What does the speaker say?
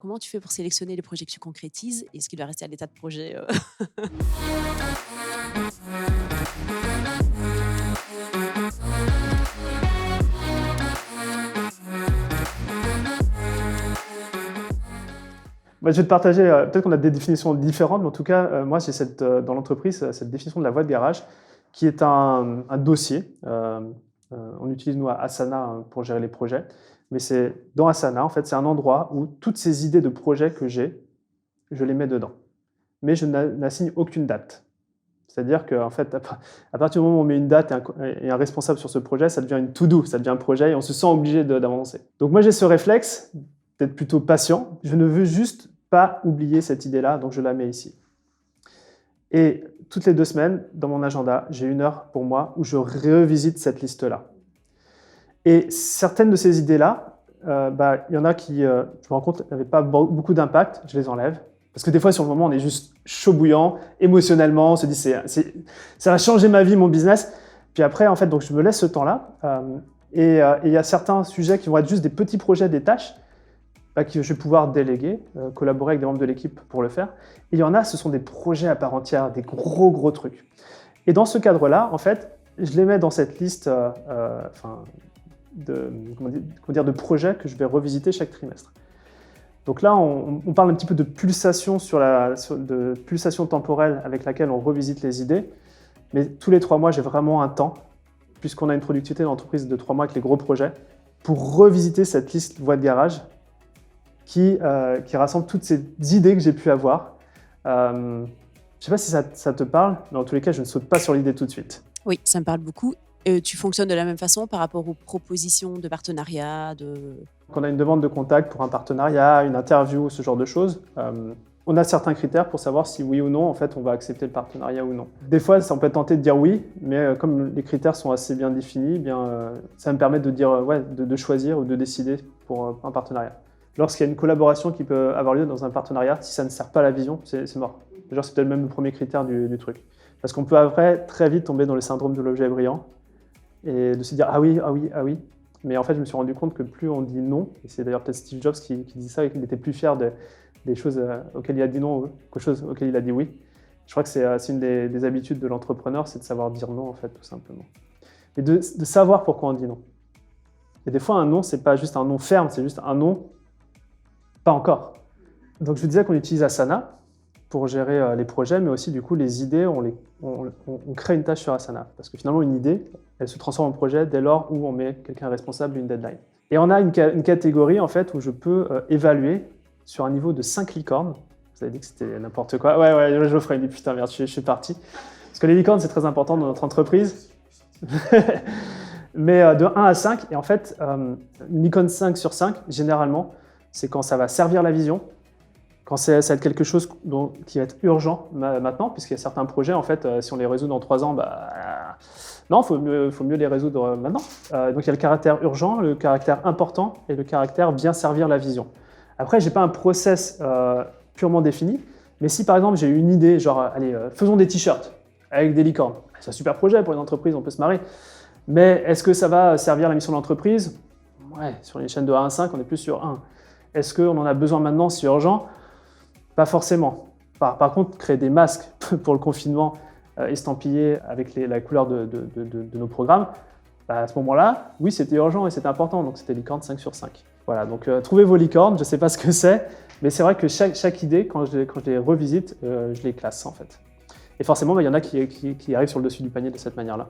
Comment tu fais pour sélectionner les projets que tu concrétises? Est-ce qu'il va rester à l'état de projet, Bah, je vais te partager, peut-être qu'on a des définitions différentes, mais en tout cas, moi, j'ai dans l'entreprise, cette définition de la voie de garage qui est un dossier. On utilise, nous, Asana hein, pour gérer les projets. Mais c'est dans Asana, en fait, c'est un endroit où toutes ces idées de projets que j'ai, je les mets dedans. Mais je n'assigne aucune date. C'est-à-dire qu'en fait, à partir du moment où on met une date et un responsable sur ce projet, ça devient une to-do, ça devient un projet et on se sent obligé d'avancer. Donc moi, j'ai ce réflexe d'être plutôt patient. Je ne veux juste pas oublier cette idée-là, donc je la mets ici. Et toutes les 2 semaines, dans mon agenda, j'ai 1 heure pour moi où je revisite cette liste-là. Et certaines de ces idées-là, il y en a qui, je me rends compte, n'avaient pas beaucoup d'impact, je les enlève. Parce que des fois, sur le moment, on est juste chaud bouillant, émotionnellement, on se dit ça va changer ma vie, mon business. Puis après, en fait, donc je me laisse ce temps-là. Et il y a certains sujets qui vont être juste des petits projets, des tâches, que je vais pouvoir déléguer, collaborer avec des membres de l'équipe pour le faire. Et il y en a, ce sont des projets à part entière, des gros trucs. Et dans ce cadre-là, en fait, je les mets dans cette liste de projets que je vais revisiter chaque trimestre. Donc là, on parle un petit peu de pulsation, de pulsation temporelle avec laquelle on revisite les idées. Mais tous les 3 mois, j'ai vraiment un temps, puisqu'on a une productivité d'entreprise de 3 mois avec les gros projets, pour revisiter cette liste voie de garage qui rassemble toutes ces idées que j'ai pu avoir. Je ne sais pas si ça te parle, mais en tous les cas, je ne saute pas sur l'idée tout de suite. Oui, ça me parle beaucoup. Tu fonctionnes de la même façon par rapport aux propositions de partenariat, Quand on a une demande de contact pour un partenariat, une interview, ce genre de choses, on a certains critères pour savoir si oui ou non, en fait, on va accepter le partenariat ou non. Des fois, on peut être tenté de dire oui, mais comme les critères sont assez bien définis, ça me permet de dire de choisir ou de décider pour un partenariat. Lorsqu'il y a une collaboration qui peut avoir lieu dans un partenariat, si ça ne sert pas la vision, c'est mort. Genre, c'est peut-être même le premier critère du truc. Parce qu'on peut après très vite tomber dans le syndrome de l'objet brillant et de se dire ah oui. Mais en fait, je me suis rendu compte que plus on dit non, et c'est d'ailleurs peut-être Steve Jobs qui dit ça, et qu'il était plus fier des choses auxquelles il a dit non qu'aux choses auxquelles il a dit oui. Je crois que c'est une des habitudes de l'entrepreneur, c'est de savoir dire non, en fait, tout simplement. Et de savoir pourquoi on dit non. Et des fois, un non, c'est pas juste un non ferme, c'est juste un non, pas encore. Donc, je vous disais qu'on utilise Asana pour gérer les projets, mais aussi, du coup, les idées, on crée une tâche sur Asana. Parce que finalement, une idée, elle se transforme en projet dès lors où on met quelqu'un responsable d'une deadline. Et on a une catégorie, en fait, où je peux évaluer sur un niveau de 5 licornes. Vous avez dit que c'était n'importe quoi. Ouais, Geoffrey me dit putain, merde, je suis parti. Parce que les licornes, c'est très important dans notre entreprise. Mais de 1 à 5, et en fait, une licorne 5 sur 5, généralement, c'est quand ça va servir la vision, quand ça va être quelque chose qui va être urgent maintenant, puisqu'il y a certains projets, en fait, si on les résout dans 3 ans, non, il faut mieux les résoudre maintenant. Donc il y a le caractère urgent, le caractère important et le caractère bien servir la vision. Après, je n'ai pas un process purement défini, mais si par exemple j'ai une idée, genre, allez, faisons des t-shirts avec des licornes. C'est un super projet pour une entreprise, on peut se marrer. Mais est-ce que ça va servir la mission de l'entreprise? Ouais, sur une chaîne de 1 à 5, on est plus sur 1. Est-ce qu'on en a besoin maintenant, c'est urgent? Pas forcément. Par contre, créer des masques pour le confinement estampillés avec la couleur de nos programmes, à ce moment-là, oui, c'était urgent et c'était important, donc c'était licorne 5 sur 5. Voilà, donc trouvez vos licornes, je ne sais pas ce que c'est, mais c'est vrai que chaque idée, quand je les revisite, je les classe en fait. Et forcément, il y en a qui arrivent sur le dessus du panier de cette manière-là.